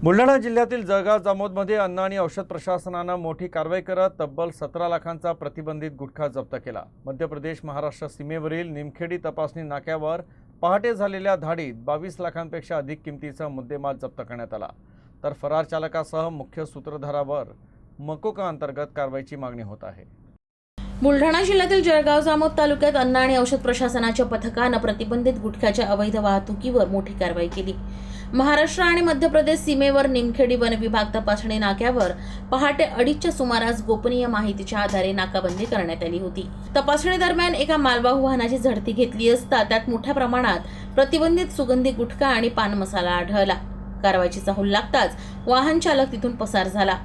बुलढाणा जिल्ह्यातील जळगाव जामोदमध्ये अन्न आणि औषध प्रशासनानं मोठी कारवाई करत तब्बल 17 लाखांचा प्रतिबंधित गुटखा जप्त केला। मध्य प्रदेश महाराष्ट्र सीमेवरील निमखेडी तपासणी नाक्यावर पहाटे झालेल्या धाडीत 22 लाखांपेक्षा अधिक किमतीचा मुद्देमाल जप्त करण्यात आला। तर फरार चालकासह मुख्य सूत्रधारावर मकोका अंतर्गत कारवाईची मागणी होत आहे। बुलढाणा जिल्ह्यातील जळगाव जामोद तालुक्यात अन्न आणि औषध प्रशासनाच्या पथकानं प्रतिबंधित गुटख्याच्या अवैध वाहतुकीवर मोठी कारवाई केली। महाराष्ट्र आणि मध्य प्रदेश सीमेवर निमखेडी वन विभाग तपासणी नाक्यावर पहाटे 2:30च्या सुमारास गोपनीय माहितीच्या आधारे नाकाबंदी करण्यात आली होती। तपासणी दरम्यान एका मालवाहू वाहनाची झडती घेतली असता त्यात मोठ्या प्रमाणात प्रतिबंधित सुगंधी गुटखा आणि पान मसाला आढळला। कारवाईची चाहूल लागताच वाहन चालक तिथून पसार झाला।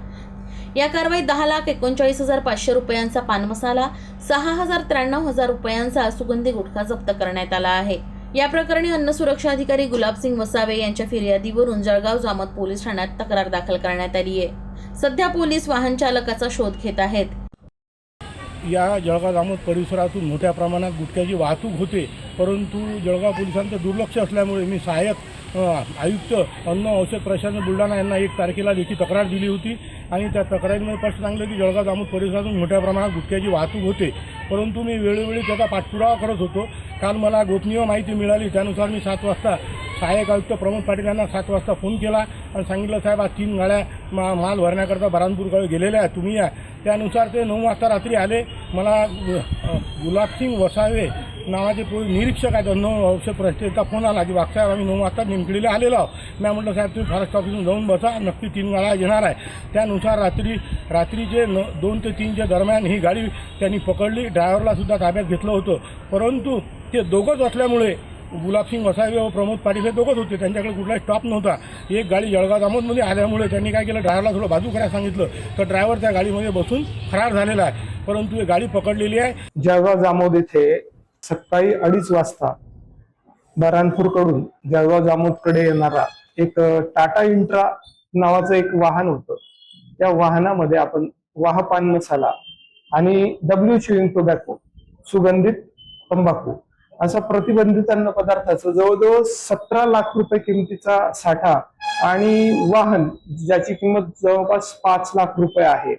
या कारवाईत 10,39,500 रुपयांचा पान मसाला, 6,93,000 रुपयांचा सुगंधी गुटखा जप्त करण्यात आला आहे। या प्रकरणी अन्न सुरक्षा अधिकारी गुलाबसिंग वसावे यांच्या फिर्यादीवरून जळगाव जामोद पोलीस ठाण्यात तक्रार दाखल करण्यात आली आहे। सध्या पोलीस वाहन चालकाचा शोध घेत आहेत। या जळगाव जामोद परिसरातून मोठ्या प्रमाणात गुटख्याची वाहतूक होते, परंतु जळगाव पोलिसांचं दुर्लक्ष असल्यामुळे मी सहाय्यक आयुक्त अन्न औषध प्रशासन बुलढाणा यांना 1 तारखेला लेखी तक्रार दिली होती आणि त्या तक्रारीमध्ये स्पष्ट सांगितलं की जळगाव जामोद परिसरातून मोठ्या प्रमाणात गुटख्याची वाहतूक होते, परंतु मी वेळोवेळी त्याचा पाठपुरावा करत होतो। काल मला गोपनीय माहिती मिळाली, त्यानुसार मी 7 वाजता सहाय्यक आयुक्त प्रमोद पाटील यांना 7 वाजता फोन केला आणि सांगितलं, साहेब आज 3 गाड्या माल भरण्याकरता बऱ्हाणपूरकडे गेलेल्या आहेत, तुम्ही या। त्यानुसार ते 9 वाजता रात्री आले। मला गुलाबसिंग वसावे नावाचे निरीक्षक आहेत अन्न औषध प्रशासनाचा फोन आला की वागसाहेब आम्ही 9 वाजता निमखेडीला आलेलो आहोत। मी म्हटलं, साहेब तुम्ही फॉरेस्ट ऑफिसहून जाऊन बसा, नक्की 3 गाड्या येणार आहे। त्यानुसार रात्रीचे 2 ते 3च्या दरम्यान ही गाडी त्यांनी पकडली। ड्रायव्हरला सुद्धा ताब्यात घेतलं होतं, परंतु ते दोघंच असल्यामुळे गुलाबसिंग वसावे व प्रमोद पाटील हे दोघंच होते, त्यांच्याकडे कुठलाही स्टॉप नव्हता। एक गाडी जळगाव जामोदमध्ये आल्यामुळे त्यांनी काय केलं, ड्रायव्हरला थोडं बाजू करायला सांगितलं, तर ड्रायव्हर त्या गाडीमध्ये बसून फरार झालेला आहे, परंतु ही गाडी पकडलेली आहे। जळगाव जामोद येथे सकाळी 2:30 वाजता बऱ्हाणपूरकडून जळगाव जामोदकडे येणारा एक टाटा इंट्रा नावाचं एक वाहन होतं। त्या वाहनामध्ये आपण वाह पान मसाला आणि डब्ल्यू च्युइंग टोबॅको सुगंधित तंबाखू असा प्रतिबंधित अन्न पदार्थाचं जवळजवळ 17 लाख रुपये किमतीचा साठा आणि वाहन ज्याची किंमत जवळपास 5 लाख रुपये आहे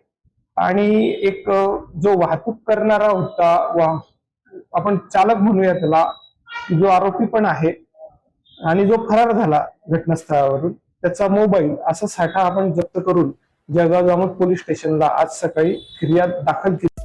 आणि एक जो वाहतूक करणारा होता, आपण चालक म्हणूया त्याला, जो आरोपी पण आहे आणि जो फरार झाला घटनास्थळावरून, त्याचा मोबाईल असा साठा आपण जप्त करून जळगाव जामोद पोलीस स्टेशनला आज सकाळी फिर्याद दाखल केली।